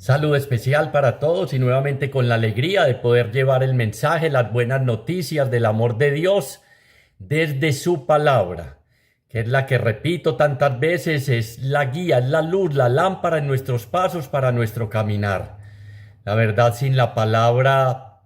Saludo especial para todos y nuevamente con la alegría de poder llevar el mensaje, las buenas noticias del amor de Dios desde su palabra, que es la que repito tantas veces, es la guía, es la luz, la lámpara en nuestros pasos para nuestro caminar. La verdad, sin la palabra,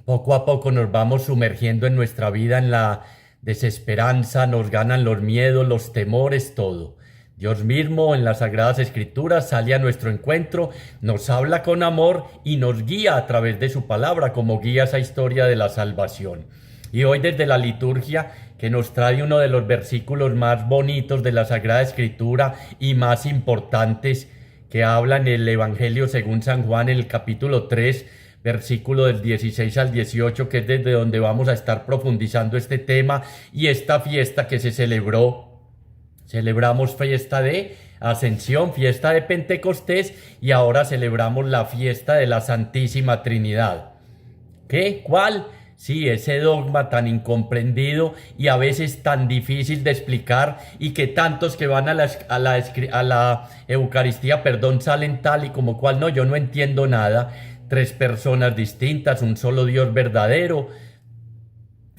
poco a poco nos vamos sumergiendo en nuestra vida en la desesperanza, nos ganan los miedos, los temores, todo. Dios mismo en las Sagradas Escrituras sale a nuestro encuentro, nos habla con amor y nos guía a través de su palabra, como guía esa historia de la salvación. Y hoy desde la liturgia, que nos trae uno de los versículos más bonitos de la Sagrada Escritura y más importantes, que habla en el Evangelio según San Juan, en el capítulo 3, versículo del 16 al 18, que es desde donde vamos a estar profundizando este tema y esta fiesta que se celebró. Celebramos fiesta de Ascensión, fiesta de Pentecostés, y ahora celebramos la fiesta de la Santísima Trinidad. ¿Qué? ¿Cuál? Sí, ese dogma tan incomprendido y a veces tan difícil de explicar, y que tantos que van a la Eucaristía, salen tal y como cual. No, yo no entiendo nada. Tres personas distintas, un solo Dios verdadero.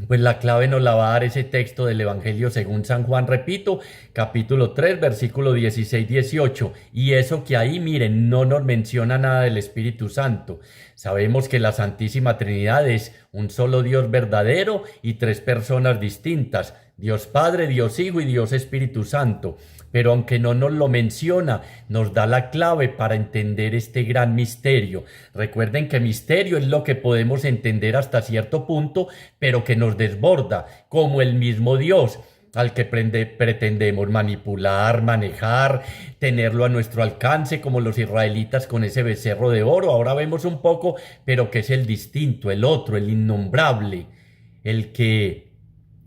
Pues la clave nos la va a dar ese texto del Evangelio según San Juan, repito, capítulo 3, versículo 16-18. Y eso que ahí, miren, no nos menciona nada del Espíritu Santo. Sabemos que la Santísima Trinidad es un solo Dios verdadero y tres personas distintas: Dios Padre, Dios Hijo y Dios Espíritu Santo. Pero aunque no nos lo menciona, nos da la clave para entender este gran misterio. Recuerden que misterio es lo que podemos entender hasta cierto punto, pero que nos desborda, como el mismo Dios, al que pretendemos manipular, manejar, tenerlo a nuestro alcance, como los israelitas con ese becerro de oro. Ahora vemos un poco, pero que es el distinto, el otro, el innombrable, el que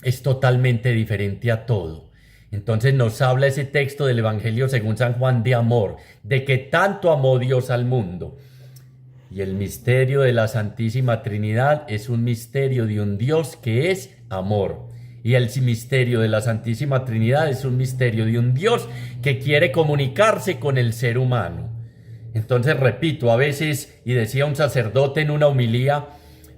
es totalmente diferente a todo. Entonces nos habla ese texto del Evangelio según San Juan de amor, de que tanto amó Dios al mundo. Y el misterio de la Santísima Trinidad es un misterio de un Dios que es amor. Y el misterio de la Santísima Trinidad es un misterio de un Dios que quiere comunicarse con el ser humano. Entonces, repito, a veces, y decía un sacerdote en una homilía,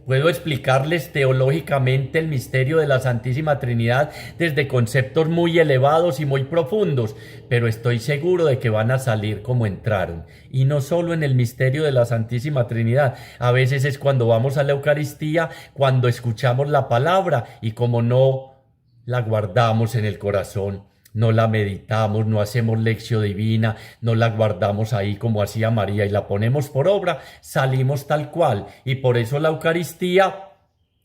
puedo explicarles teológicamente el misterio de la Santísima Trinidad desde conceptos muy elevados y muy profundos, pero estoy seguro de que van a salir como entraron. Y no solo en el misterio de la Santísima Trinidad, a veces es cuando vamos a la Eucaristía, cuando escuchamos la palabra y como no la guardamos en el corazón, no la meditamos, no hacemos lección divina, no la guardamos ahí como hacía María y la ponemos por obra, salimos tal cual. Y por eso la Eucaristía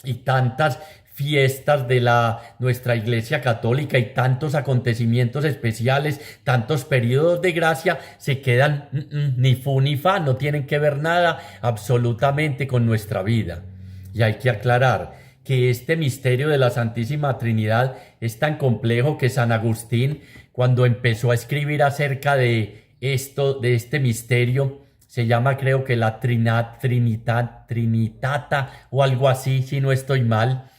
y tantas fiestas de nuestra Iglesia Católica y tantos acontecimientos especiales, tantos periodos de gracia, se quedan ni fu ni fa, no tienen que ver nada absolutamente con nuestra vida. Y hay que aclarar que este misterio de la Santísima Trinidad es tan complejo que San Agustín, cuando empezó a escribir acerca de esto, de este misterio, se llama, creo que la Trinitata o algo así, si no estoy mal,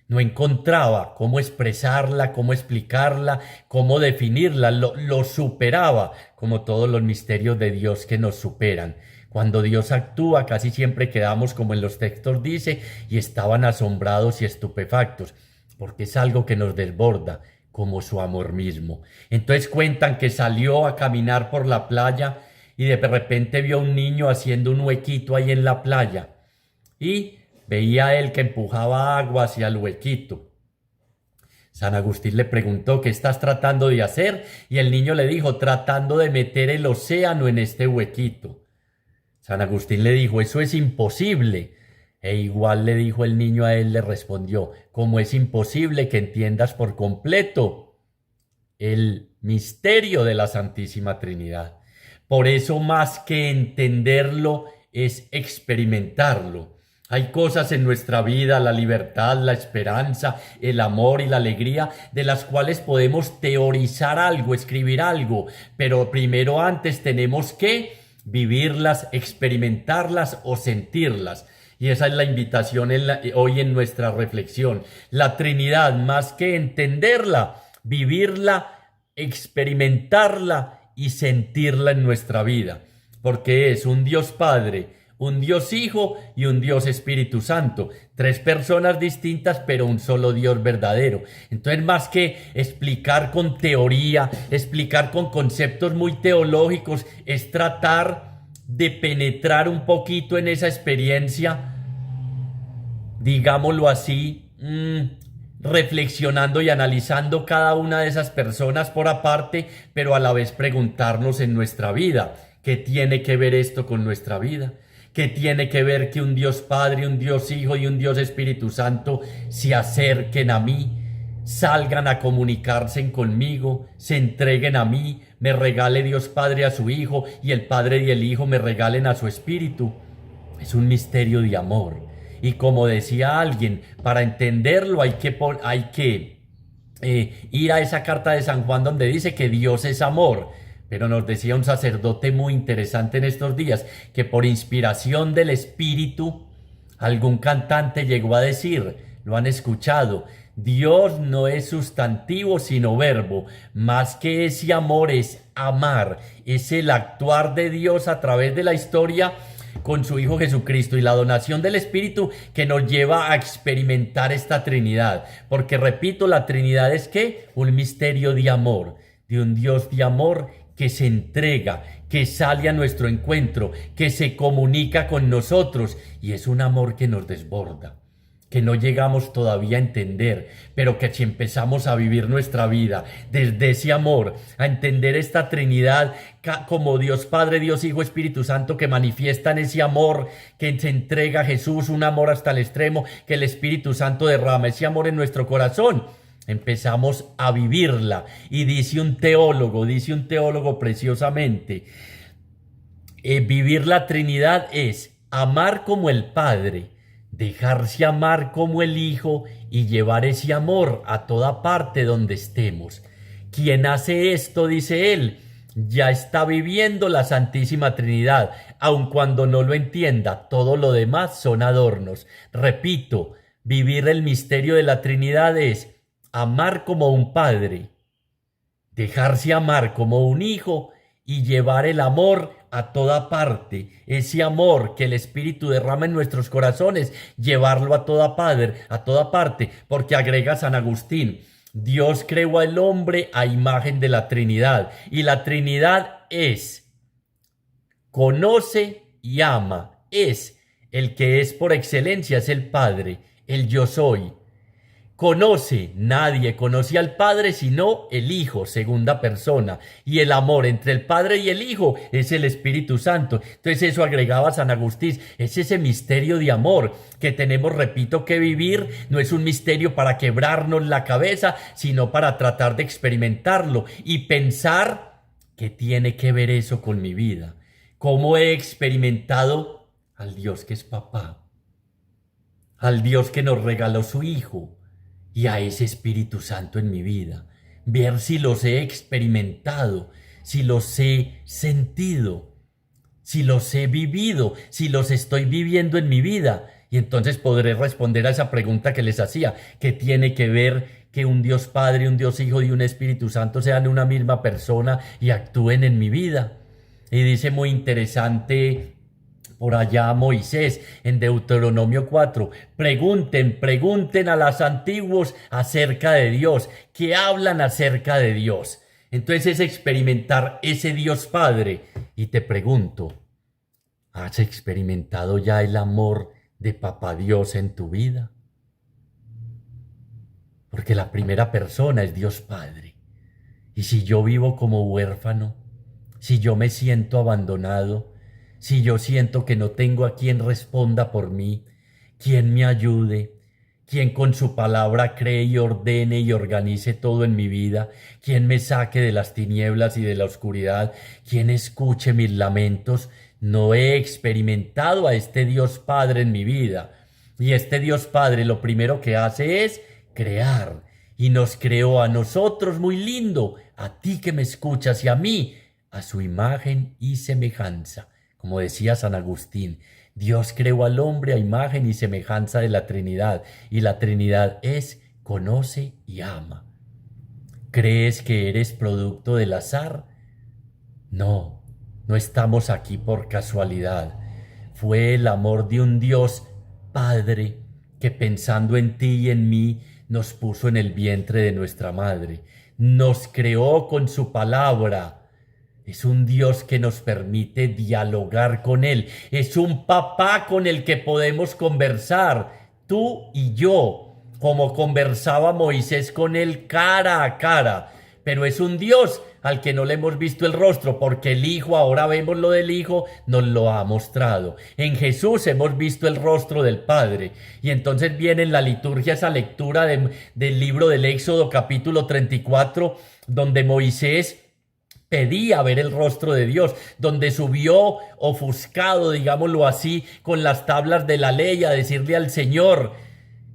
no encontraba cómo expresarla, cómo explicarla, cómo definirla, lo superaba, como todos los misterios de Dios que nos superan. Cuando Dios actúa, casi siempre quedamos como en los textos dice, y estaban asombrados y estupefactos, porque es algo que nos desborda, como su amor mismo. Entonces cuentan que salió a caminar por la playa y de repente vio a un niño haciendo un huequito ahí en la playa, y veía a él que empujaba agua hacia el huequito. San Agustín le preguntó: ¿qué estás tratando de hacer? Y el niño le dijo: tratando de meter el océano en este huequito. San Agustín le dijo: eso es imposible. E igual le dijo el niño a él, le respondió: como es imposible que entiendas por completo el misterio de la Santísima Trinidad. Por eso, más que entenderlo, es experimentarlo. Hay cosas en nuestra vida, la libertad, la esperanza, el amor y la alegría, de las cuales podemos teorizar algo, escribir algo, pero primero antes tenemos que vivirlas, experimentarlas o sentirlas. Y esa es la invitación hoy en nuestra reflexión. La Trinidad, más que entenderla, vivirla, experimentarla y sentirla en nuestra vida. porque es un Dios Padre, un Dios Hijo y un Dios Espíritu Santo. Tres personas distintas, pero un solo Dios verdadero. Entonces, más que explicar con teoría, explicar con conceptos muy teológicos, es tratar de penetrar un poquito en esa experiencia, digámoslo así, reflexionando y analizando cada una de esas personas por aparte, pero a la vez preguntarnos en nuestra vida, ¿qué tiene que ver esto con nuestra vida? ¿Qué tiene que ver que un Dios Padre, un Dios Hijo y un Dios Espíritu Santo se acerquen a mí, salgan a comunicarse conmigo, se entreguen a mí, me regale Dios Padre a su Hijo y el Padre y el Hijo me regalen a su Espíritu? Es un misterio de amor. Y como decía alguien, para entenderlo hay que ir a esa carta de San Juan donde dice que Dios es amor. Pero nos decía un sacerdote muy interesante en estos días que por inspiración del Espíritu, algún cantante llegó a decir, lo han escuchado, Dios no es sustantivo sino verbo, más que ese amor es amar, es el actuar de Dios a través de la historia con su Hijo Jesucristo y la donación del Espíritu que nos lleva a experimentar esta Trinidad. Porque repito, la Trinidad es ¿qué? Un misterio de amor, de un Dios de amor que se entrega, que sale a nuestro encuentro, que se comunica con nosotros y es un amor que nos desborda, que no llegamos todavía a entender, pero que si empezamos a vivir nuestra vida desde ese amor, a entender esta Trinidad como Dios Padre, Dios Hijo, Espíritu Santo, que manifiestan ese amor, que se entrega a Jesús, un amor hasta el extremo, que el Espíritu Santo derrama ese amor en nuestro corazón, empezamos a vivirla. Y dice un teólogo preciosamente, vivir la Trinidad es amar como el Padre, dejarse amar como el Hijo y llevar ese amor a toda parte donde estemos. Quien hace esto, dice él, ya está viviendo la Santísima Trinidad, aun cuando no lo entienda, todo lo demás son adornos. Repito, vivir el misterio de la Trinidad es amar como un padre, dejarse amar como un hijo y llevar el amor a toda parte, ese amor que el Espíritu derrama en nuestros corazones, llevarlo a toda parte, porque agrega San Agustín, Dios creó al hombre a imagen de la Trinidad, y la Trinidad es, conoce y ama, es el que es por excelencia, es el Padre, el yo soy. Nadie conoce al Padre sino el Hijo, segunda persona, y el amor entre el Padre y el Hijo es el Espíritu Santo. Entonces eso agregaba San Agustín, es ese misterio de amor que tenemos, repito, que vivir. No es un misterio para quebrarnos la cabeza, sino para tratar de experimentarlo y pensar qué tiene que ver eso con mi vida, cómo he experimentado al Dios que es papá, al Dios que nos regaló su Hijo, y a ese Espíritu Santo en mi vida, ver si los he experimentado, si los he sentido, si los he vivido, si los estoy viviendo en mi vida. Y entonces podré responder a esa pregunta que les hacía, ¿qué tiene que ver que un Dios Padre, un Dios Hijo y un Espíritu Santo sean una misma persona y actúen en mi vida? Y dice muy interesante por allá Moisés en Deuteronomio 4, pregunten a los antiguos acerca de Dios, que hablan acerca de Dios. Entonces es experimentar ese Dios Padre. Y te pregunto, ¿has experimentado ya el amor de Papá Dios en tu vida? Porque la primera persona es Dios Padre. Y si yo vivo como huérfano, si yo me siento abandonado, si yo siento que no tengo a quien responda por mí, quien me ayude, quien con su palabra cree y ordene y organice todo en mi vida, quien me saque de las tinieblas y de la oscuridad, quien escuche mis lamentos, no he experimentado a este Dios Padre en mi vida. Y este Dios Padre lo primero que hace es crear. Y nos creó a nosotros, muy lindo, a ti que me escuchas y a mí, a su imagen y semejanza. Como decía San Agustín, Dios creó al hombre a imagen y semejanza de la Trinidad, y la Trinidad es, conoce y ama. ¿Crees que eres producto del azar? No, No estamos aquí por casualidad. Fue el amor de un Dios Padre que pensando en ti y en mí nos puso en el vientre de nuestra madre. Nos creó con su palabra. Es un Dios que nos permite dialogar con Él. Es un papá con el que podemos conversar, tú y yo, como conversaba Moisés con Él cara a cara. Pero es un Dios al que no le hemos visto el rostro, porque el Hijo, ahora vemos lo del Hijo, nos lo ha mostrado. En Jesús hemos visto el rostro del Padre. Y entonces viene en la liturgia esa lectura del libro del Éxodo capítulo 34, donde Moisés pedía ver el rostro de Dios, donde subió ofuscado, digámoslo así, con las tablas de la ley a decirle al Señor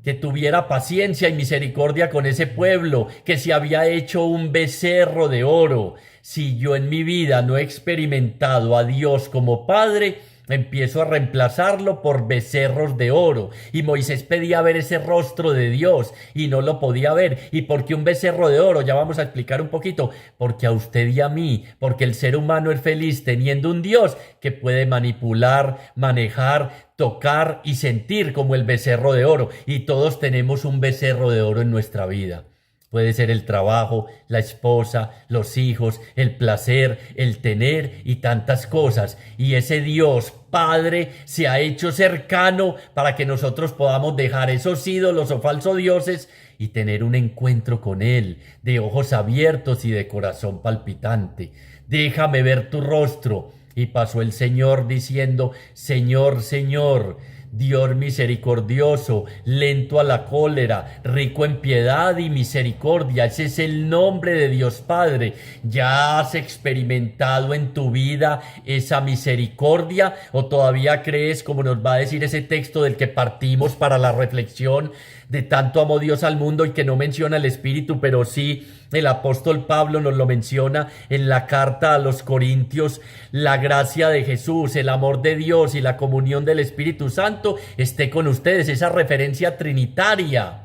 que tuviera paciencia y misericordia con ese pueblo, que se había hecho un becerro de oro. Si yo en mi vida no he experimentado a Dios como Padre, empiezo a reemplazarlo por becerros de oro. Y Moisés pedía ver ese rostro de Dios y no lo podía ver. ¿Y por qué un becerro de oro? Ya vamos a explicar un poquito. Porque a usted y a mí, porque el ser humano es feliz teniendo un Dios que puede manipular, manejar, tocar y sentir como el becerro de oro. Y todos tenemos un becerro de oro en nuestra vida. Puede ser el trabajo, la esposa, los hijos, el placer, el tener y tantas cosas. Y ese Dios Padre se ha hecho cercano para que nosotros podamos dejar esos ídolos o falsos dioses y tener un encuentro con Él, de ojos abiertos y de corazón palpitante. Déjame ver tu rostro. Y pasó el Señor diciendo: Señor, Señor, Dios misericordioso, lento a la cólera, rico en piedad y misericordia. Ese es el nombre de Dios Padre. ¿Ya has experimentado en tu vida esa misericordia? ¿O todavía crees, como nos va a decir ese texto del que partimos para la reflexión, de tanto amó Dios al mundo, y que no menciona el Espíritu, pero sí el apóstol Pablo nos lo menciona en la carta a los Corintios? La gracia de Jesús, el amor de Dios y la comunión del Espíritu Santo esté con ustedes, esa referencia trinitaria.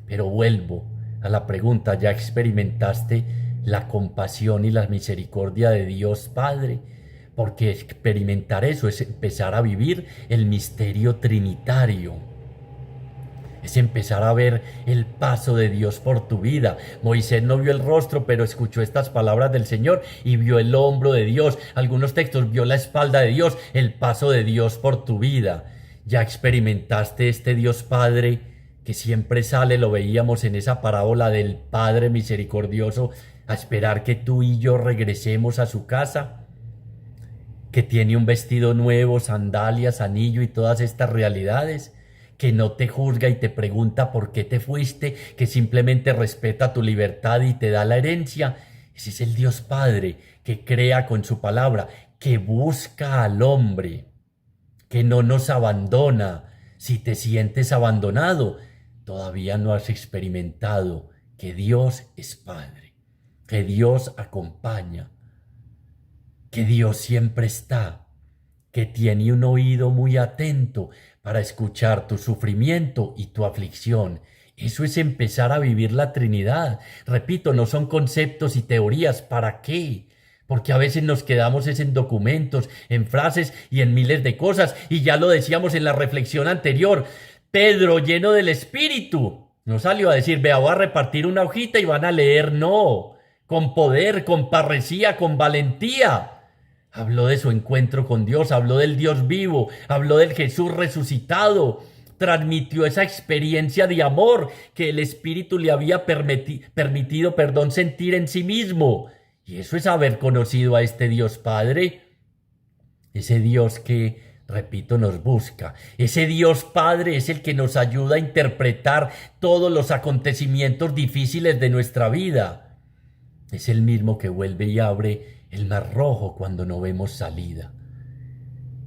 Pero vuelvo a la pregunta: ¿ya experimentaste la compasión y la misericordia de Dios Padre? Porque experimentar eso es empezar a vivir el misterio trinitario. Es empezar a ver el paso de Dios por tu vida. Moisés no vio el rostro, pero escuchó estas palabras del Señor y vio el hombro de Dios. Algunos textos vio la espalda de Dios, el paso de Dios por tu vida. Ya experimentaste este Dios Padre que siempre sale, lo veíamos en esa parábola del Padre misericordioso, a esperar que tú y yo regresemos a su casa, que tiene un vestido nuevo, sandalias, anillo y todas estas realidades, que no te juzga y te pregunta por qué te fuiste, que simplemente respeta tu libertad y te da la herencia. Ese es el Dios Padre que crea con su palabra, que busca al hombre, que no nos abandona. Si te sientes abandonado, todavía no has experimentado que Dios es Padre, que Dios acompaña, que Dios siempre está, que tiene un oído muy atento para escuchar tu sufrimiento y tu aflicción. Eso es empezar a vivir la Trinidad. Repito, no son conceptos y teorías. ¿Para qué? Porque a veces nos quedamos en documentos, en frases y en miles de cosas. Y ya lo decíamos en la reflexión anterior. Pedro, lleno del Espíritu, no salió a decir: vea, voy a repartir una hojita y van a leer. No, con poder, con parresía, con valentía. Habló de su encuentro con Dios, habló del Dios vivo, habló del Jesús resucitado, transmitió esa experiencia de amor que el Espíritu le había permitido sentir en sí mismo. Y eso es haber conocido a este Dios Padre, ese Dios que, repito, nos busca. Ese Dios Padre es el que nos ayuda a interpretar todos los acontecimientos difíciles de nuestra vida. Es el mismo que vuelve y abre el mar rojo cuando no vemos salida.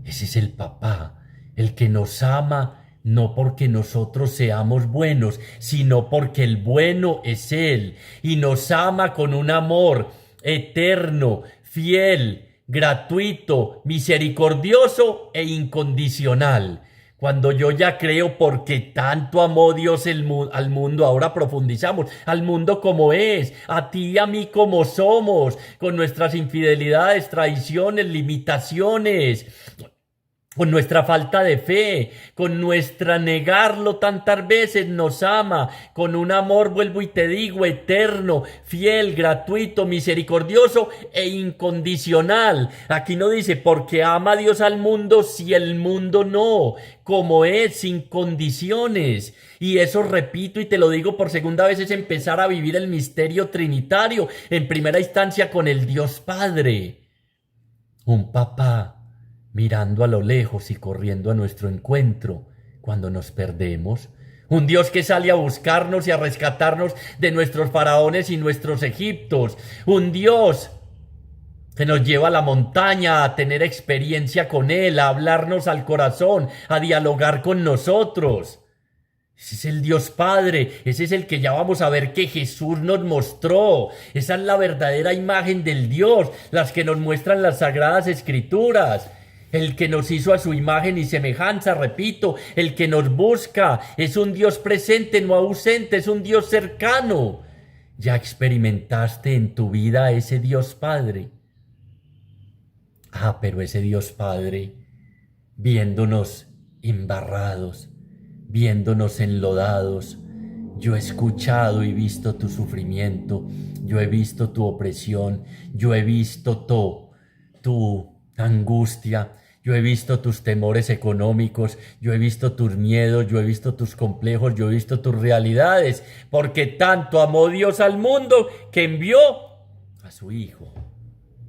Ese es el papá, el que nos ama no porque nosotros seamos buenos, sino porque el bueno es Él, y nos ama con un amor eterno, fiel, gratuito, misericordioso e incondicional. Cuando yo ya creo porque tanto amó Dios al mundo, ahora profundizamos, al mundo como es, a ti y a mí como somos, con nuestras infidelidades, traiciones, limitaciones, con nuestra falta de fe, con nuestra negarlo tantas veces, nos ama, con un amor, vuelvo y te digo, eterno, fiel, gratuito, misericordioso e incondicional. Aquí no dice, porque ama a Dios al mundo, si el mundo no, como es, sin condiciones. Y eso repito y te lo digo por segunda vez, es empezar a vivir el misterio trinitario, en primera instancia con el Dios Padre, un papá mirando a lo lejos y corriendo a nuestro encuentro cuando nos perdemos. Un Dios que sale a buscarnos y a rescatarnos de nuestros faraones y nuestros egiptos. Un Dios que nos lleva a la montaña a tener experiencia con Él, a hablarnos al corazón, a dialogar con nosotros. Ese es el Dios Padre, ese es el que ya vamos a ver que Jesús nos mostró. Esa es la verdadera imagen del Dios, las que nos muestran las Sagradas Escrituras. El que nos hizo a su imagen y semejanza, repito, el que nos busca, es un Dios presente, no ausente, es un Dios cercano. ¿Ya experimentaste en tu vida a ese Dios Padre? Pero ese Dios Padre, viéndonos embarrados, viéndonos enlodados, yo he escuchado y visto tu sufrimiento, yo he visto tu opresión, yo he visto tu angustia, yo he visto tus temores económicos, yo he visto tus miedos, yo he visto tus complejos, yo he visto tus realidades, porque tanto amó Dios al mundo que envió a su Hijo,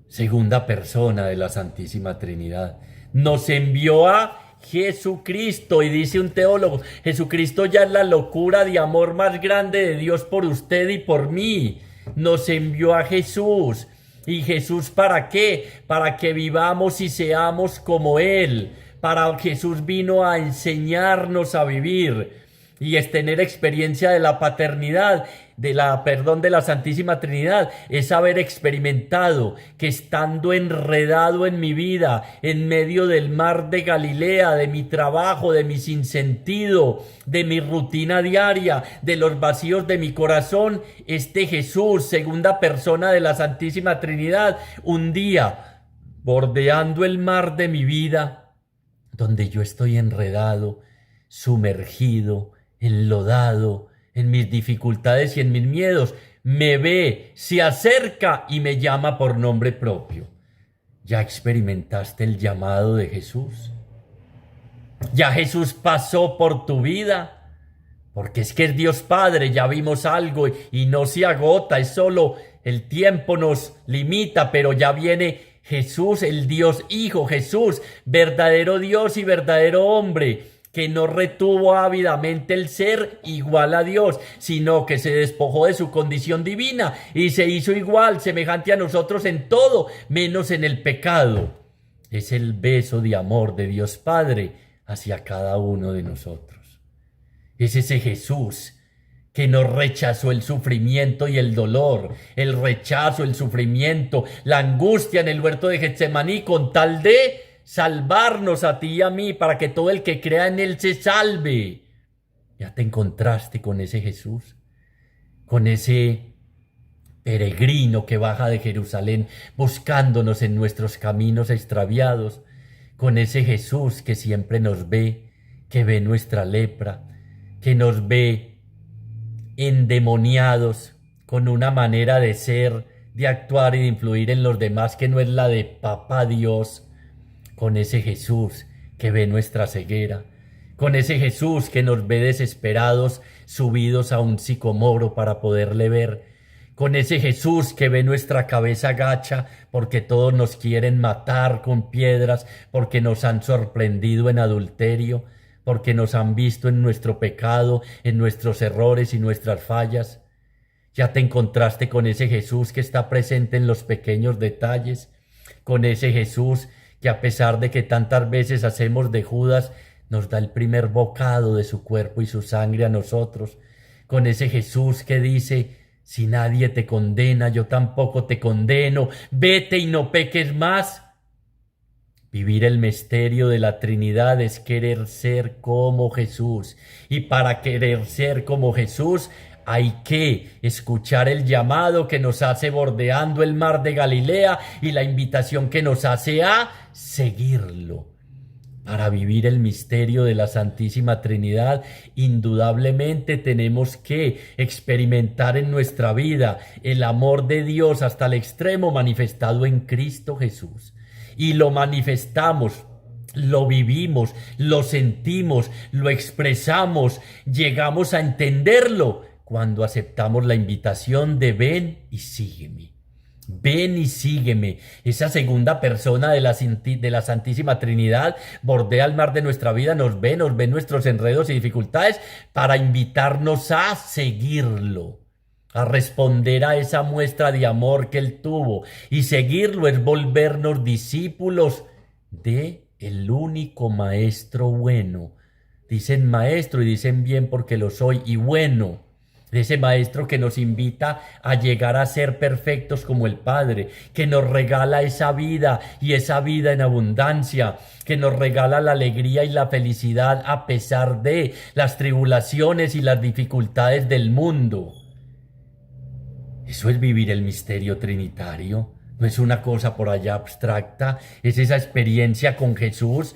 segunda persona de la Santísima Trinidad. Nos envió a Jesucristo, y dice un teólogo, Jesucristo ya es la locura de amor más grande de Dios por usted y por mí. Nos envió a Jesús. ¿Y Jesús para qué? Para que vivamos y seamos como Él. Jesús vino a enseñarnos a vivir y es tener experiencia de la paternidad, de la Santísima Trinidad, es haber experimentado que estando enredado en mi vida, en medio del mar de Galilea, de mi trabajo, de mi sinsentido, de mi rutina diaria, de los vacíos de mi corazón, este Jesús, segunda persona de la Santísima Trinidad, un día, bordeando el mar de mi vida, donde yo estoy enredado, sumergido, enlodado en mis dificultades y en mis miedos, me ve, se acerca y me llama por nombre propio. ¿Ya experimentaste el llamado de Jesús? ¿Ya Jesús pasó por tu vida? Porque es que es Dios Padre, ya vimos algo y no se agota, es solo el tiempo nos limita, pero ya viene Jesús, el Dios Hijo, Jesús, verdadero Dios y verdadero hombre, que no retuvo ávidamente el ser igual a Dios, sino que se despojó de su condición divina y se hizo igual, semejante a nosotros en todo, menos en el pecado. Es el beso de amor de Dios Padre hacia cada uno de nosotros. Es ese Jesús que nos rechazó el sufrimiento y el dolor, el rechazo, el sufrimiento, la angustia en el huerto de Getsemaní, con tal de salvarnos a ti y a mí, para que todo el que crea en Él se salve. ¿Ya te encontraste con ese Jesús? Con ese peregrino que baja de Jerusalén buscándonos en nuestros caminos extraviados, con ese Jesús que siempre nos ve, que ve nuestra lepra, que nos ve endemoniados con una manera de ser, de actuar y de influir en los demás que no es la de Papá Dios, con ese Jesús que ve nuestra ceguera, con ese Jesús que nos ve desesperados, subidos a un sicomoro para poderle ver, con ese Jesús que ve nuestra cabeza gacha porque todos nos quieren matar con piedras, porque nos han sorprendido en adulterio, porque nos han visto en nuestro pecado, en nuestros errores y nuestras fallas. Ya te encontraste con ese Jesús que está presente en los pequeños detalles, con ese Jesús que a pesar de que tantas veces hacemos de Judas, nos da el primer bocado de su cuerpo y su sangre a nosotros, con ese Jesús que dice: si nadie te condena, yo tampoco te condeno, vete y no peques más. Vivir el misterio de la Trinidad es querer ser como Jesús. Y para querer ser como Jesús hay que escuchar el llamado que nos hace bordeando el mar de Galilea y la invitación que nos hace a seguirlo. Para vivir el misterio de la Santísima Trinidad, indudablemente tenemos que experimentar en nuestra vida el amor de Dios hasta el extremo manifestado en Cristo Jesús. Y lo manifestamos, lo vivimos, lo sentimos, lo expresamos, llegamos a entenderlo cuando aceptamos la invitación de ven y sígueme. Ven y sígueme. Esa segunda persona de la Santísima Trinidad bordea el mar de nuestra vida, nos ve nuestros enredos y dificultades para invitarnos a seguirlo, a responder a esa muestra de amor que Él tuvo. Y seguirlo es volvernos discípulos de el único Maestro bueno. Dicen maestro y dicen bien porque lo soy, y bueno. De ese Maestro que nos invita a llegar a ser perfectos como el Padre, que nos regala esa vida y esa vida en abundancia, que nos regala la alegría y la felicidad a pesar de las tribulaciones y las dificultades del mundo. Eso es vivir el misterio trinitario. No es una cosa por allá abstracta, es esa experiencia con Jesús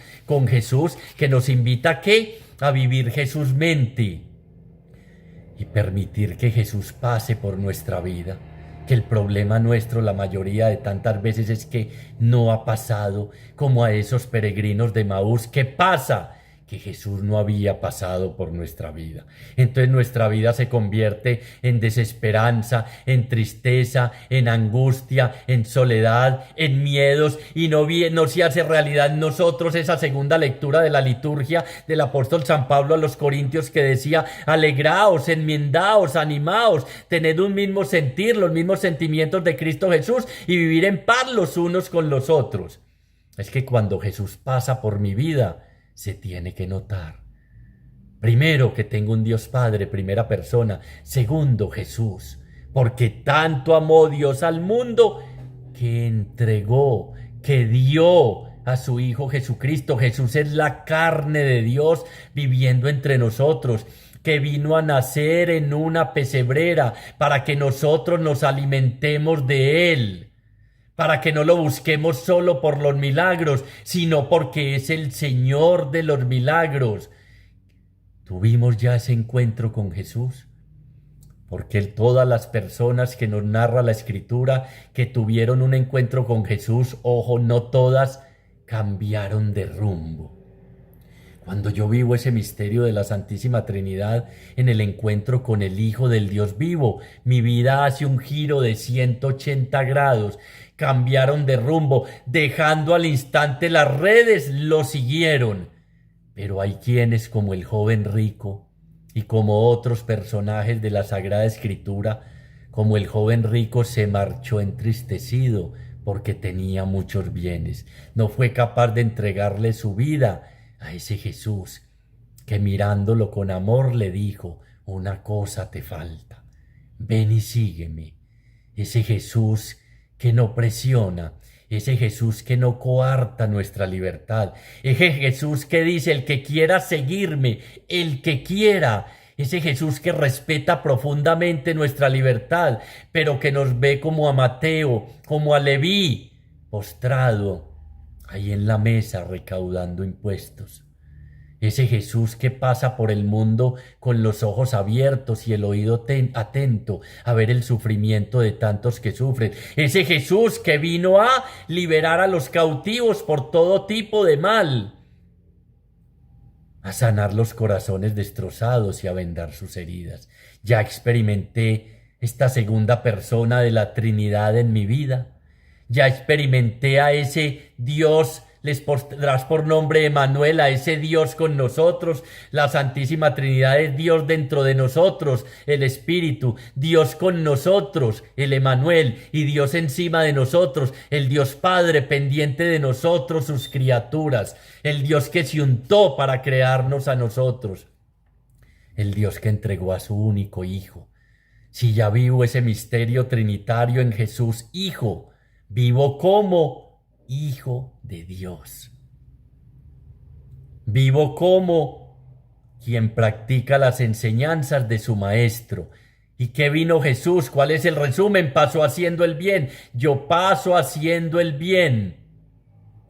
que nos invita ¿a qué? A vivir Jesús mente. Y permitir que Jesús pase por nuestra vida, que el problema nuestro la mayoría de tantas veces es que no ha pasado como a esos peregrinos de Maús. ¿Qué pasa? Que Jesús no había pasado por nuestra vida. Entonces nuestra vida se convierte en desesperanza, en tristeza, en angustia, en soledad, en miedos, y no se hace realidad en nosotros esa segunda lectura de la liturgia del apóstol San Pablo a los Corintios que decía: alegraos, enmendaos, animaos, tened un mismo sentir, los mismos sentimientos de Cristo Jesús y vivir en paz los unos con los otros. Es que cuando Jesús pasa por mi vida, se tiene que notar. Primero, que tengo un Dios Padre, primera persona. Segundo, Jesús, porque tanto amó Dios al mundo que entregó, que dio a su Hijo Jesucristo. Jesús es la carne de Dios viviendo entre nosotros, que vino a nacer en una pesebrera para que nosotros nos alimentemos de Él, para que no lo busquemos solo por los milagros, sino porque es el Señor de los milagros. ¿Tuvimos ya ese encuentro con Jesús? Porque todas las personas que nos narra la Escritura que tuvieron un encuentro con Jesús, ojo, no todas, cambiaron de rumbo. Cuando yo vivo ese misterio de la Santísima Trinidad en el encuentro con el Hijo del Dios vivo, mi vida hace un giro de 180 grados. Cambiaron de rumbo, dejando al instante las redes, lo siguieron. Pero hay quienes, como el joven rico y como otros personajes de la Sagrada Escritura, como el joven rico, se marchó entristecido porque tenía muchos bienes. No fue capaz de entregarle su vida a ese Jesús que, mirándolo con amor, le dijo: una cosa te falta, ven y sígueme. Ese Jesús que no presiona, ese Jesús que no coarta nuestra libertad, ese Jesús que dice: el que quiera seguirme, el que quiera. Ese Jesús que respeta profundamente nuestra libertad, pero que nos ve como a Mateo, como a Leví, postrado ahí en la mesa recaudando impuestos. Ese Jesús que pasa por el mundo con los ojos abiertos y el oído atento a ver el sufrimiento de tantos que sufren. Ese Jesús que vino a liberar a los cautivos por todo tipo de mal, a sanar los corazones destrozados y a vendar sus heridas. Ya experimenté esta segunda persona de la Trinidad en mi vida. Ya experimenté a ese Dios, les pondrás por nombre Emmanuel, a ese Dios con nosotros. La Santísima Trinidad es Dios dentro de nosotros, el Espíritu, Dios con nosotros, el Emmanuel, y Dios encima de nosotros, el Dios Padre pendiente de nosotros, sus criaturas, el Dios que se untó para crearnos a nosotros, el Dios que entregó a su único Hijo. Si ya vivo ese misterio trinitario en Jesús, Hijo, vivo como Hijo de Dios. Vivo como quien practica las enseñanzas de su maestro. ¿Y qué vino Jesús? ¿Cuál es el resumen? Paso haciendo el bien. Yo paso haciendo el bien.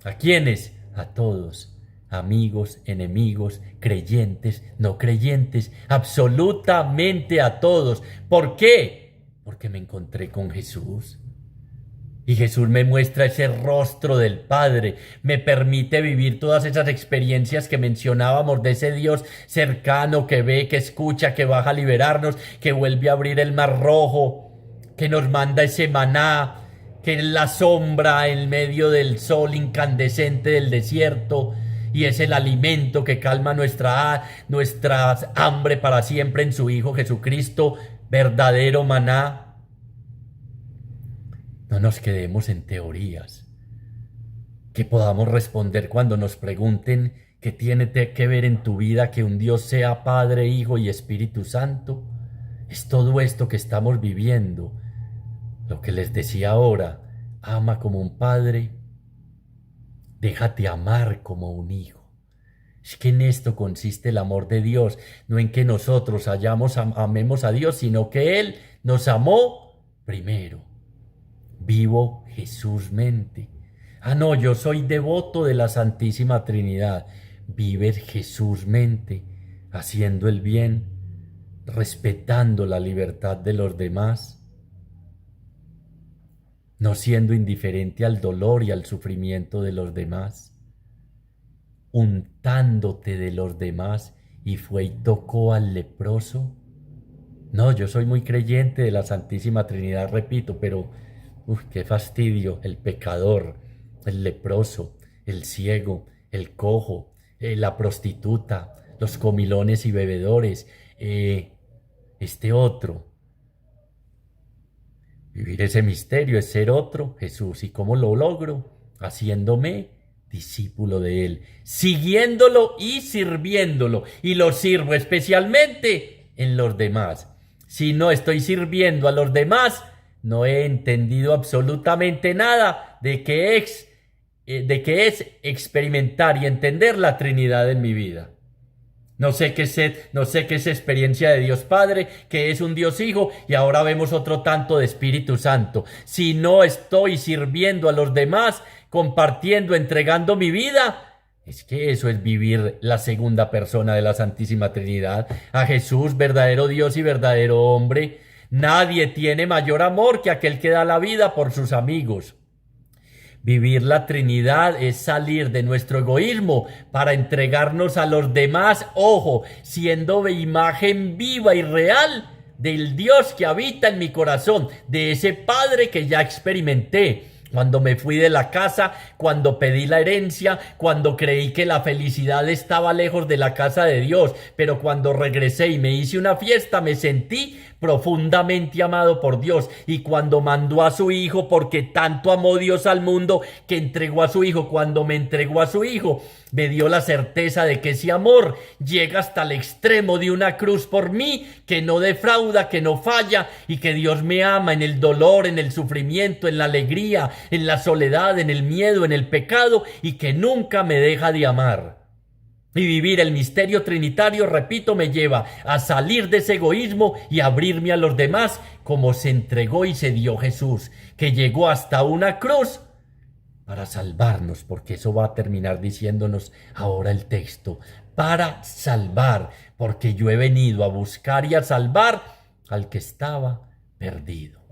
¿A quiénes? A todos. Amigos, enemigos, creyentes, no creyentes, absolutamente a todos. ¿Por qué? Porque me encontré con Jesús. Y Jesús me muestra ese rostro del Padre, me permite vivir todas esas experiencias que mencionábamos de ese Dios cercano que ve, que escucha, que baja a liberarnos, que vuelve a abrir el mar rojo, que nos manda ese maná, que es la sombra en medio del sol incandescente del desierto y es el alimento que calma nuestra hambre para siempre en su Hijo Jesucristo, verdadero maná. No nos quedemos en teorías, que podamos responder cuando nos pregunten qué tiene que ver en tu vida que un Dios sea Padre, Hijo y Espíritu Santo. Es todo esto que estamos viviendo. Lo que les decía ahora, ama como un padre, déjate amar como un hijo. Es que en esto consiste el amor de Dios, no en que nosotros amemos a Dios, sino que Él nos amó primero. Vivo Jesús mente. Ah, no, yo soy devoto de la Santísima Trinidad. Vive Jesús mente, haciendo el bien, respetando la libertad de los demás, no siendo indiferente al dolor y al sufrimiento de los demás, untándote de los demás y fue y tocó al leproso. No, yo soy muy creyente de la Santísima Trinidad, repito, pero qué fastidio, el pecador, el leproso, el ciego, el cojo, la prostituta, los comilones y bebedores, este otro. Vivir ese misterio es ser otro Jesús. ¿Y cómo lo logro? Haciéndome discípulo de Él, siguiéndolo y sirviéndolo. Y lo sirvo especialmente en los demás. Si no estoy sirviendo a los demás, no he entendido absolutamente nada de qué es experimentar y entender la Trinidad en mi vida. No sé qué es experiencia de Dios Padre, que es un Dios Hijo, y ahora vemos otro tanto de Espíritu Santo. Si no estoy sirviendo a los demás, compartiendo, entregando mi vida, es que eso es vivir la segunda persona de la Santísima Trinidad, a Jesús, verdadero Dios y verdadero hombre. Nadie tiene mayor amor que aquel que da la vida por sus amigos. Vivir la Trinidad es salir de nuestro egoísmo para entregarnos a los demás, ojo, siendo de imagen viva y real del Dios que habita en mi corazón, de ese Padre que ya experimenté. Cuando me fui de la casa, cuando pedí la herencia, cuando creí que la felicidad estaba lejos de la casa de Dios, pero cuando regresé y me hice una fiesta, me sentí profundamente amado por Dios. Y cuando mandó a su Hijo, porque tanto amó Dios al mundo, que entregó a su Hijo, cuando me entregó a su Hijo, me dio la certeza de que ese amor llega hasta el extremo de una cruz por mí, que no defrauda, que no falla, y que Dios me ama en el dolor, en el sufrimiento, en la alegría, en la soledad, en el miedo, en el pecado, y que nunca me deja de amar. Y vivir el misterio trinitario, repito, me lleva a salir de ese egoísmo y abrirme a los demás, como se entregó y se dio Jesús, que llegó hasta una cruz para salvarnos, porque eso va a terminar diciéndonos ahora el texto, para salvar, porque yo he venido a buscar y a salvar al que estaba perdido.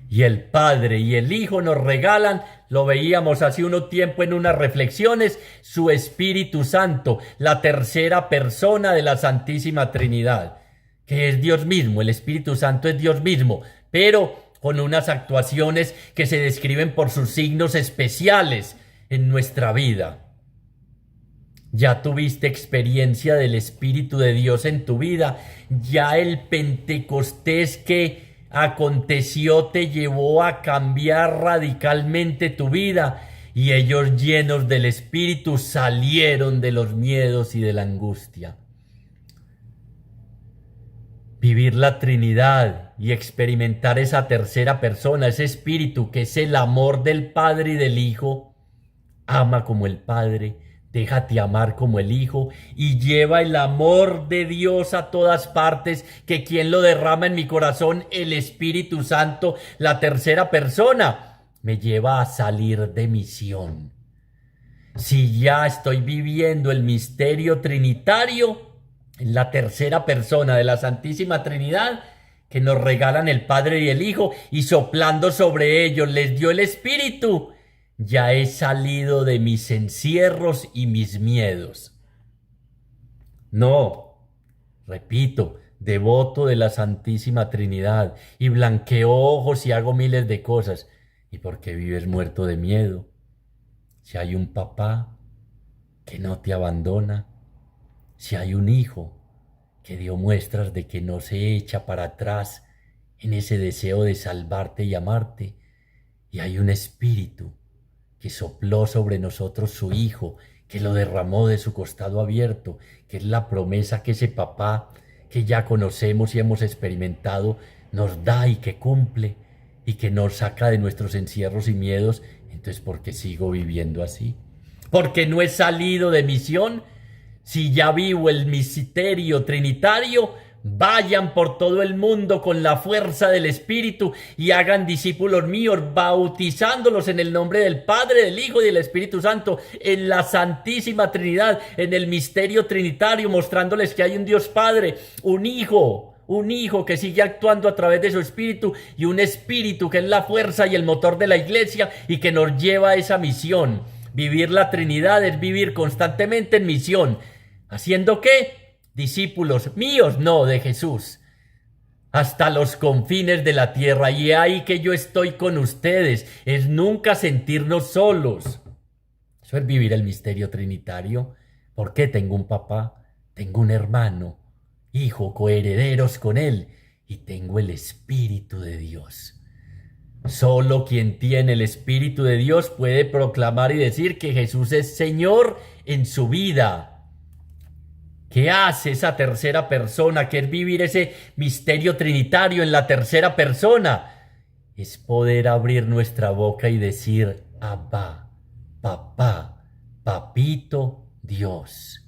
Y el Padre y el Hijo nos regalan, lo veíamos hace un tiempo en unas reflexiones, su Espíritu Santo, la tercera persona de la Santísima Trinidad, que es Dios mismo. El Espíritu Santo es Dios mismo, pero con unas actuaciones que se describen por sus signos especiales en nuestra vida. Ya tuviste experiencia del Espíritu de Dios en tu vida, ya el Pentecostés que aconteció te llevó a cambiar radicalmente tu vida, y ellos llenos del Espíritu salieron de los miedos y de la angustia. Vivir la Trinidad y experimentar esa tercera persona, ese espíritu que es el amor del Padre y del Hijo. Ama como el Padre, déjate amar como el Hijo y lleva el amor de Dios a todas partes, que quien lo derrama en mi corazón, el Espíritu Santo, la tercera persona, me lleva a salir de misión. Si ya estoy viviendo el misterio trinitario, en la tercera persona de la Santísima Trinidad, que nos regalan el Padre y el Hijo, y soplando sobre ellos les dio el Espíritu, ya he salido de mis encierros y mis miedos. No, repito, devoto de la Santísima Trinidad, y blanqueo ojos y hago miles de cosas. ¿Y por qué vives muerto de miedo? Si hay un papá que no te abandona, si hay un hijo que dio muestras de que no se echa para atrás en ese deseo de salvarte y amarte, y hay un espíritu que sopló sobre nosotros su Hijo, que lo derramó de su costado abierto, que es la promesa que ese papá que ya conocemos y hemos experimentado nos da y que cumple y que nos saca de nuestros encierros y miedos. Entonces, ¿por qué sigo viviendo así? ¿Porque no he salido de misión? Si ya vivo el misterio trinitario, vayan por todo el mundo con la fuerza del Espíritu y hagan discípulos míos, bautizándolos en el nombre del Padre, del Hijo y del Espíritu Santo, en la Santísima Trinidad, en el misterio trinitario, mostrándoles que hay un Dios Padre, un Hijo que sigue actuando a través de su Espíritu, y un Espíritu que es la fuerza y el motor de la Iglesia y que nos lleva a esa misión. Vivir la Trinidad es vivir constantemente en misión. ¿Haciendo qué? Discípulos míos, no, de Jesús, hasta los confines de la tierra. Y ahí que yo estoy con ustedes. Es nunca sentirnos solos. Eso es vivir el misterio trinitario. ¿Por qué? Tengo un papá, tengo un hermano, hijo, coherederos con él, y tengo el Espíritu de Dios. Solo quien tiene el Espíritu de Dios puede proclamar y decir que Jesús es Señor en su vida. ¿Qué hace esa tercera persona? ¿Qué es vivir ese misterio trinitario en la tercera persona? Es poder abrir nuestra boca y decir: Abba, papá, papito, Dios.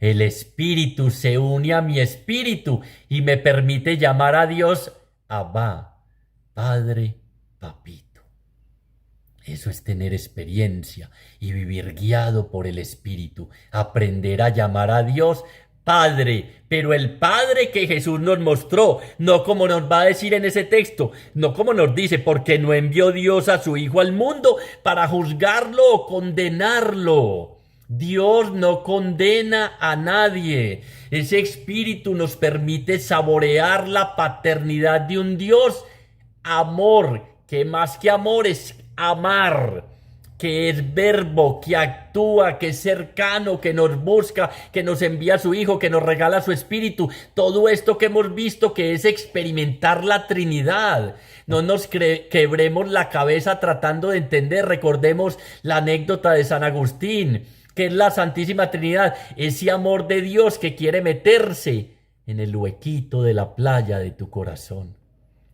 El Espíritu se une a mi espíritu y me permite llamar a Dios Abba, Padre, papito. Eso es tener experiencia y vivir guiado por el Espíritu, aprender a llamar a Dios Padre, pero el Padre que Jesús nos mostró, no como nos va a decir en ese texto, no como nos dice, porque no envió Dios a su Hijo al mundo para juzgarlo o condenarlo. Dios no condena a nadie. Ese Espíritu nos permite saborear la paternidad de un Dios, amor, que más que amor es amar, que es verbo, que actúa, que es cercano, que nos busca, que nos envía a su Hijo, que nos regala su Espíritu. Todo esto que hemos visto, que es experimentar la Trinidad. No nos quebremos la cabeza tratando de entender. Recordemos la anécdota de San Agustín, que es la Santísima Trinidad, ese amor de Dios que quiere meterse en el huequito de la playa de tu corazón.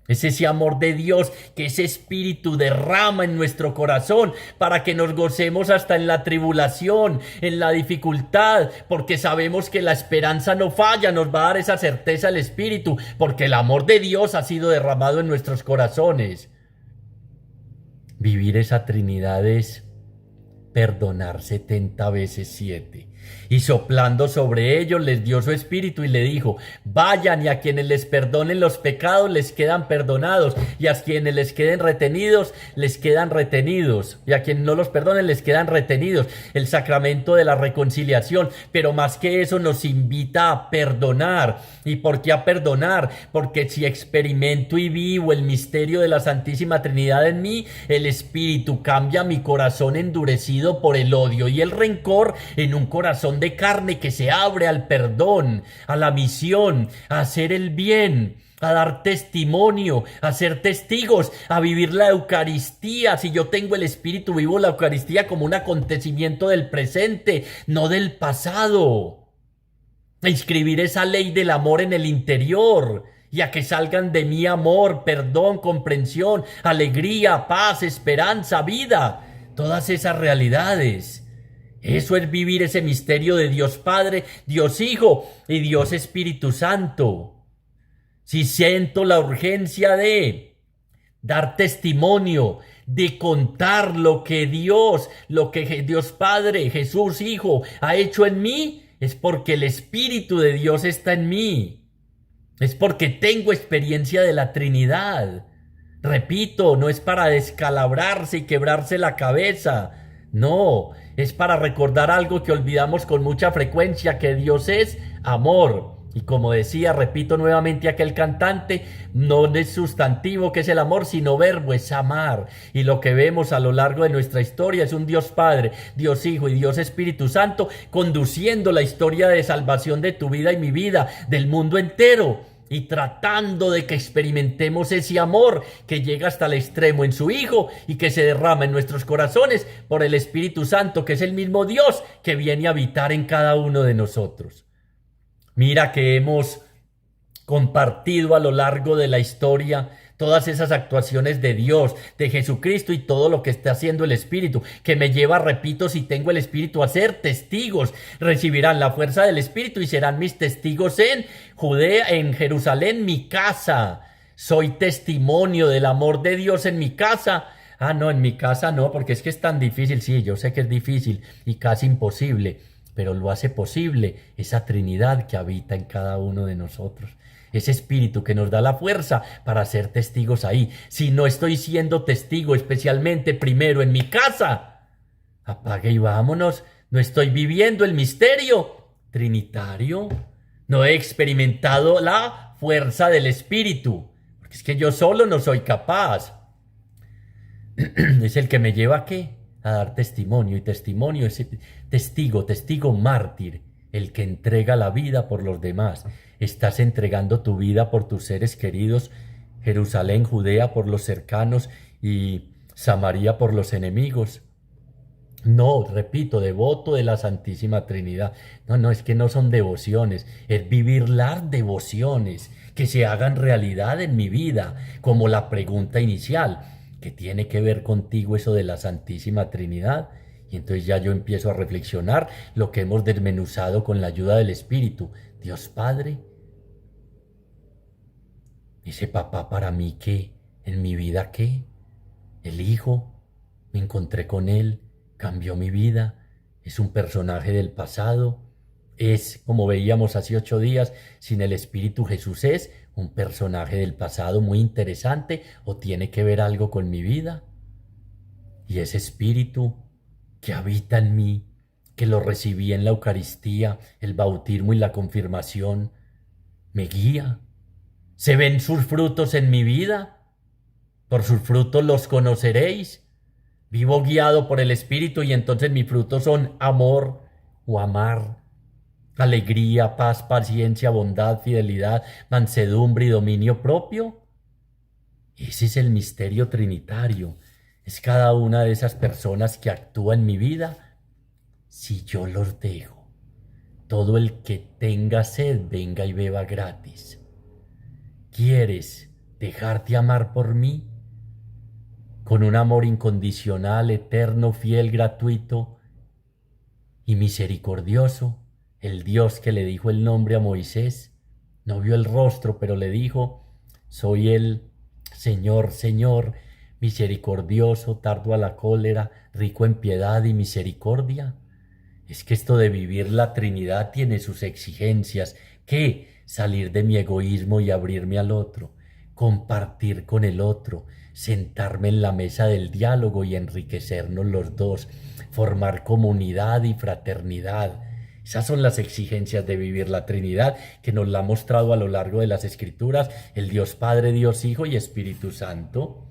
Es ese amor de Dios que ese Espíritu derrama en nuestro corazón para que nos gocemos hasta en la tribulación, en la dificultad, porque sabemos que la esperanza no falla, nos va a dar esa certeza el Espíritu, porque el amor de Dios ha sido derramado en nuestros corazones. Vivir esa Trinidad es perdonar 70 veces 7. Y soplando sobre ellos les dio su Espíritu y le dijo: vayan, y a quienes les perdonen los pecados les quedan perdonados, y a quienes les queden retenidos les quedan retenidos, y a quienes no los perdonen les quedan retenidos. El sacramento de la reconciliación. Pero más que eso, nos invita a perdonar. ¿Y por qué a perdonar? Porque si experimento y vivo el misterio de la Santísima Trinidad en mí, el Espíritu cambia mi corazón endurecido por el odio y el rencor en un corazón de carne que se abre al perdón, a la misión, a hacer el bien, a dar testimonio, a ser testigos, a vivir la Eucaristía. Si yo tengo el Espíritu, vivo la Eucaristía como un acontecimiento del presente, no del pasado. a inscribir esa ley del amor en el interior y a que salgan de mí amor, perdón, comprensión, alegría, paz, esperanza, vida, todas esas realidades. Eso es vivir ese misterio de Dios Padre, Dios Hijo y Dios Espíritu Santo. Si siento la urgencia de dar testimonio, de contar lo que Dios Padre, Jesús Hijo ha hecho en mí, es porque el Espíritu de Dios está en mí. Es porque tengo experiencia de la Trinidad. Repito, no es para descalabrarse y quebrarse la cabeza. No, es para recordar algo que olvidamos con mucha frecuencia, que Dios es amor. Y como decía, repito nuevamente aquel cantante, no es sustantivo que es el amor, sino verbo, es amar. Y lo que vemos a lo largo de nuestra historia es un Dios Padre, Dios Hijo y Dios Espíritu Santo conduciendo la historia de salvación de tu vida y mi vida, del mundo entero, y tratando de que experimentemos ese amor que llega hasta el extremo en su Hijo y que se derrama en nuestros corazones por el Espíritu Santo, que es el mismo Dios que viene a habitar en cada uno de nosotros. Mira que hemos compartido a lo largo de la historia todas esas actuaciones de Dios, de Jesucristo y todo lo que está haciendo el Espíritu, que me lleva, repito, si tengo el Espíritu, a ser testigos. Recibirán la fuerza del Espíritu y serán mis testigos en Judea, en Jerusalén, mi casa. Soy testimonio del amor de Dios en mi casa. Ah, no, en mi casa no, porque es que es tan difícil. Sí, yo sé que es difícil y casi imposible, pero lo hace posible esa Trinidad que habita en cada uno de nosotros. Ese Espíritu que nos da la fuerza para ser testigos ahí. Si no estoy siendo testigo, especialmente primero en mi casa, apague y vámonos. No estoy viviendo el misterio trinitario. No he experimentado la fuerza del Espíritu, porque es que yo solo no soy capaz. Es el que me lleva ¿a qué? A dar testimonio, y testimonio es testigo mártir, el que entrega la vida por los demás. Estás entregando tu vida por tus seres queridos, Jerusalén, Judea por los cercanos y Samaria por los enemigos. No, repito, devoto de la Santísima Trinidad. No, es que no son devociones, es vivir las devociones que se hagan realidad en mi vida, como la pregunta inicial, que tiene que ver contigo eso de la Santísima Trinidad. Y entonces ya yo empiezo a reflexionar lo que hemos desmenuzado con la ayuda del Espíritu. Dios Padre, ese papá para mí, ¿qué? ¿En mi vida qué? El Hijo, me encontré con Él, cambió mi vida, es un personaje del pasado, es, como veíamos hace 8 días, sin el Espíritu Jesús es un personaje del pasado muy interesante, o tiene que ver algo con mi vida. Y ese Espíritu que habita en mí, que lo recibí en la Eucaristía, el bautismo y la confirmación, me guía. ¿Se ven sus frutos en mi vida? Por sus frutos los conoceréis. Vivo guiado por el Espíritu y entonces mis frutos son amor o amar, alegría, paz, paciencia, bondad, fidelidad, mansedumbre y dominio propio. Ese es el misterio trinitario. Es cada una de esas personas que actúa en mi vida si yo los dejo. Todo el que tenga sed, venga y beba gratis. ¿Quieres dejarte amar por mí? Con un amor incondicional, eterno, fiel, gratuito y misericordioso. El Dios que le dijo el nombre a Moisés, no vio el rostro, pero le dijo: soy el Señor, Señor, misericordioso, tardo a la cólera, rico en piedad y misericordia. Es que esto de vivir la Trinidad tiene sus exigencias. ¿Qué? Salir de mi egoísmo y abrirme al otro, compartir con el otro, sentarme en la mesa del diálogo y enriquecernos los dos, formar comunidad y fraternidad. Esas son las exigencias de vivir la Trinidad que nos la ha mostrado a lo largo de las Escrituras el Dios Padre, Dios Hijo y Espíritu Santo.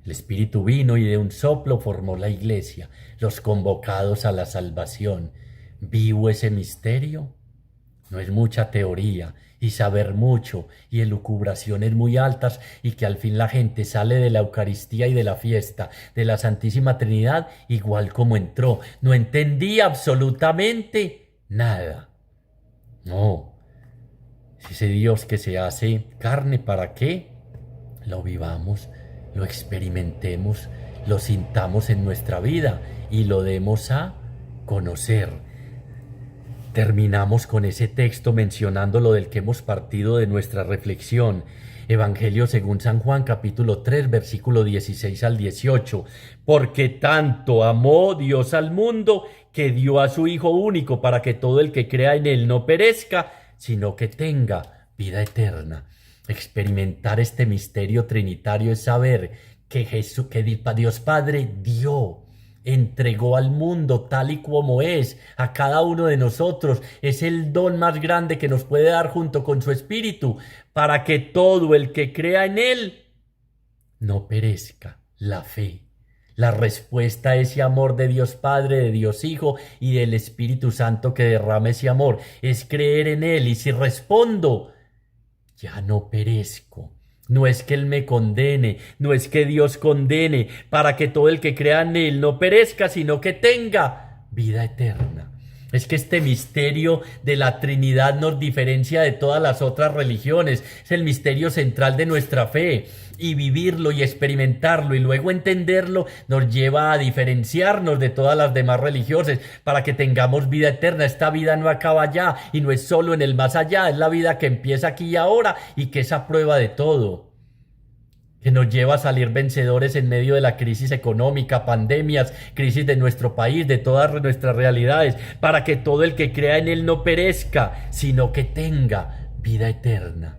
El Espíritu vino y de un soplo formó la Iglesia, los convocados a la salvación. ¿Vivo ese misterio? No es mucha teoría y saber mucho y elucubraciones muy altas, y que al fin la gente sale de la Eucaristía y de la fiesta de la Santísima Trinidad igual como entró. No entendía absolutamente nada. No, es ese Dios que se hace carne para que lo vivamos, lo experimentemos, lo sintamos en nuestra vida y lo demos a conocer. Terminamos con ese texto mencionando lo del que hemos partido de nuestra reflexión. Evangelio según San Juan, capítulo 3, versículo 16 al 18. Porque tanto amó Dios al mundo que dio a su Hijo único para que todo el que crea en él no perezca, sino que tenga vida eterna. Experimentar este misterio trinitario es saber que Jesús, que Dios Padre entregó al mundo tal y como es, a cada uno de nosotros. Es el don más grande que nos puede dar junto con su Espíritu, para que todo el que crea en él no perezca. La fe, la respuesta a ese amor de Dios Padre, de Dios Hijo y del Espíritu Santo que derrama ese amor, es creer en él. Y si respondo, ya no perezco. No es que Él me condene, no es que Dios condene, para que todo el que crea en Él no perezca, sino que tenga vida eterna. Es que este misterio de la Trinidad nos diferencia de todas las otras religiones. Es el misterio central de nuestra fe. Y vivirlo y experimentarlo y luego entenderlo nos lleva a diferenciarnos de todas las demás religiosas para que tengamos vida eterna. Esta vida no acaba ya y no es solo en el más allá, es la vida que empieza aquí y ahora y que es a prueba de todo, que nos lleva a salir vencedores en medio de la crisis económica, pandemias, crisis de nuestro país, de todas nuestras realidades, para que todo el que crea en Él no perezca, sino que tenga vida eterna.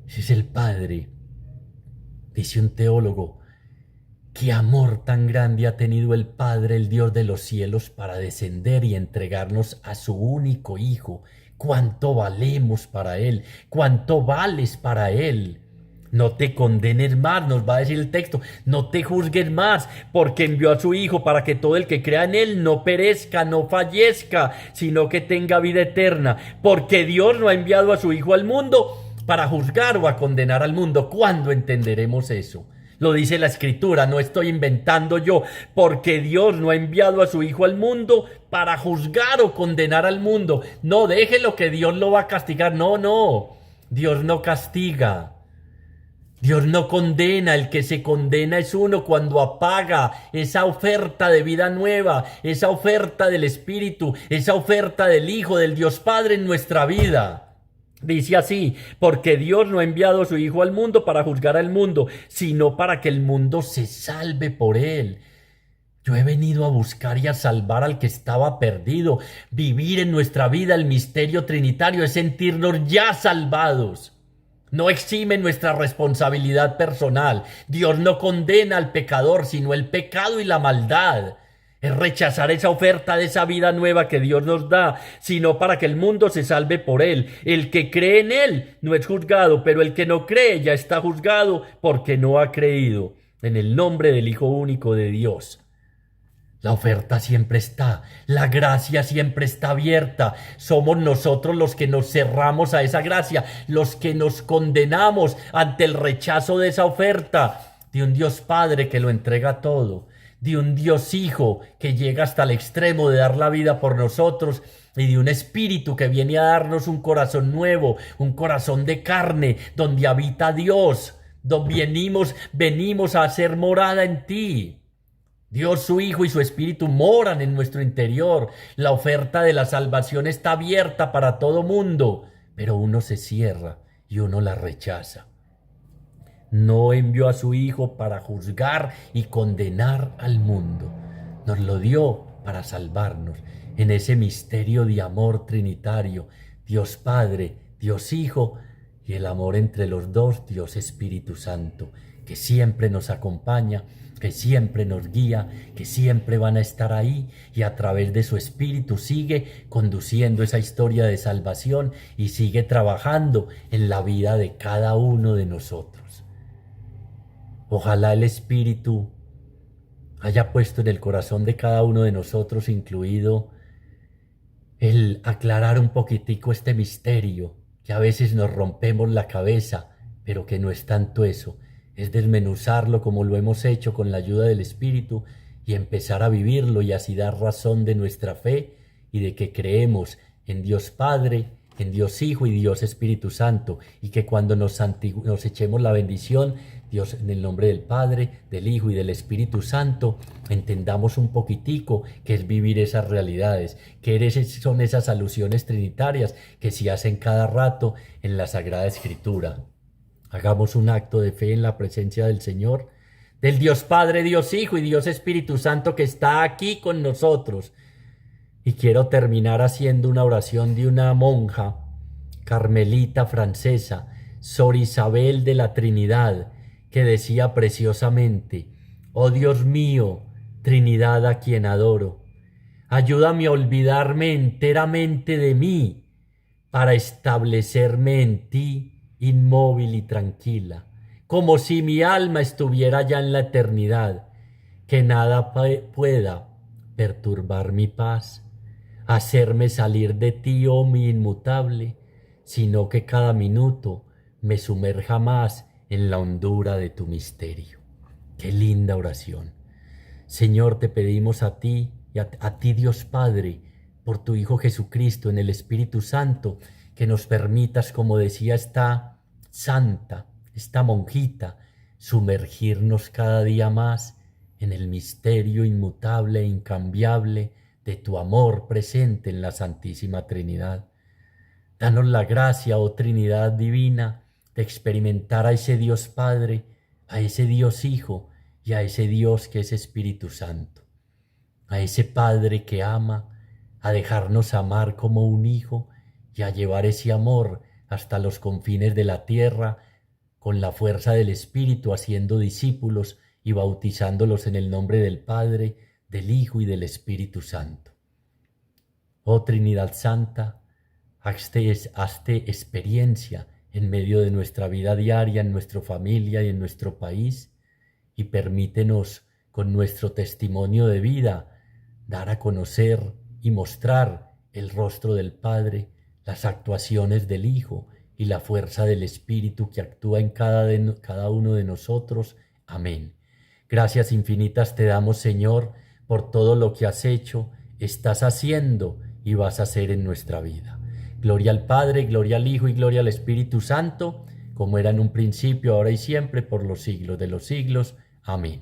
Ese es el Padre. Dice un teólogo, qué amor tan grande ha tenido el Padre, el Dios de los cielos, para descender y entregarnos a su único Hijo. Cuánto valemos para Él, cuánto vales para Él. No te condenes más, nos va a decir el texto, no te juzgues más, porque envió a su Hijo para que todo el que crea en Él no perezca, no fallezca, sino que tenga vida eterna, porque Dios no ha enviado a su Hijo al mundo para juzgar o a condenar al mundo. ¿Cuándo entenderemos eso? Lo dice la Escritura, no estoy inventando yo, porque Dios no ha enviado a su Hijo al mundo para juzgar o condenar al mundo. No, déjelo que Dios lo va a castigar. No, no, Dios no castiga. Dios no condena, el que se condena es uno cuando apaga esa oferta de vida nueva, esa oferta del Espíritu, esa oferta del Hijo, del Dios Padre en nuestra vida. Dice así, porque Dios no ha enviado a su Hijo al mundo para juzgar al mundo, sino para que el mundo se salve por él. Yo he venido a buscar y a salvar al que estaba perdido. Vivir en nuestra vida el misterio trinitario es sentirnos ya salvados. No exime nuestra responsabilidad personal. Dios no condena al pecador, sino el pecado y la maldad. Es rechazar esa oferta de esa vida nueva que Dios nos da, sino para que el mundo se salve por él. El que cree en él no es juzgado, pero el que no cree ya está juzgado porque no ha creído en el nombre del Hijo único de Dios. La oferta siempre está, la gracia siempre está abierta. Somos nosotros los que nos cerramos a esa gracia, los que nos condenamos ante el rechazo de esa oferta de un Dios Padre que lo entrega todo, de un Dios Hijo que llega hasta el extremo de dar la vida por nosotros y de un Espíritu que viene a darnos un corazón nuevo, un corazón de carne donde habita Dios, donde venimos a hacer morada en ti. Dios, su Hijo y su Espíritu moran en nuestro interior. La oferta de la salvación está abierta para todo mundo, pero uno se cierra y uno la rechaza. No envió a su Hijo para juzgar y condenar al mundo. Nos lo dio para salvarnos en ese misterio de amor trinitario. Dios Padre, Dios Hijo y el amor entre los dos, Dios Espíritu Santo, que siempre nos acompaña, que siempre nos guía, que siempre van a estar ahí y a través de su Espíritu sigue conduciendo esa historia de salvación y sigue trabajando en la vida de cada uno de nosotros. Ojalá el Espíritu haya puesto en el corazón de cada uno de nosotros, incluido el aclarar un poquitico este misterio, que a veces nos rompemos la cabeza, pero que no es tanto eso. Es desmenuzarlo como lo hemos hecho con la ayuda del Espíritu y empezar a vivirlo y así dar razón de nuestra fe y de que creemos en Dios Padre, en Dios Hijo y Dios Espíritu Santo, y que cuando nos echemos la bendición, Dios, en el nombre del Padre, del Hijo y del Espíritu Santo, entendamos un poquitico qué es vivir esas realidades, son esas alusiones trinitarias que se hacen cada rato en la Sagrada Escritura. Hagamos un acto de fe en la presencia del Señor, del Dios Padre, Dios Hijo y Dios Espíritu Santo que está aquí con nosotros. Y quiero terminar haciendo una oración de una monja carmelita francesa, Sor Isabel de la Trinidad, que decía preciosamente: oh Dios mío, Trinidad a quien adoro, ayúdame a olvidarme enteramente de mí para establecerme en ti inmóvil y tranquila, como si mi alma estuviera ya en la eternidad, que nada pueda perturbar mi paz, hacerme salir de ti, oh mi inmutable, sino que cada minuto me sumerja más en la hondura de tu misterio. Qué linda oración. Señor, te pedimos a ti y a ti, Dios Padre, por tu Hijo Jesucristo en el Espíritu Santo, que nos permitas, como decía esta santa, esta monjita, sumergirnos cada día más en el misterio inmutable e incambiable de tu amor presente en la Santísima Trinidad. Danos la gracia, oh Trinidad divina, de experimentar a ese Dios Padre, a ese Dios Hijo y a ese Dios que es Espíritu Santo, a ese Padre que ama, a dejarnos amar como un hijo y a llevar ese amor hasta los confines de la tierra con la fuerza del Espíritu, haciendo discípulos y bautizándolos en el nombre del Padre, del Hijo y del Espíritu Santo. Oh Trinidad Santa, hazte experiencia en medio de nuestra vida diaria, en nuestra familia y en nuestro país, y permítenos con nuestro testimonio de vida dar a conocer y mostrar el rostro del Padre, las actuaciones del Hijo y la fuerza del Espíritu que actúa en cada uno de nosotros. Amén. Gracias infinitas te damos, Señor, por todo lo que has hecho, estás haciendo y vas a hacer en nuestra vida. Gloria al Padre, gloria al Hijo y gloria al Espíritu Santo, como era en un principio, ahora y siempre, por los siglos de los siglos. Amén.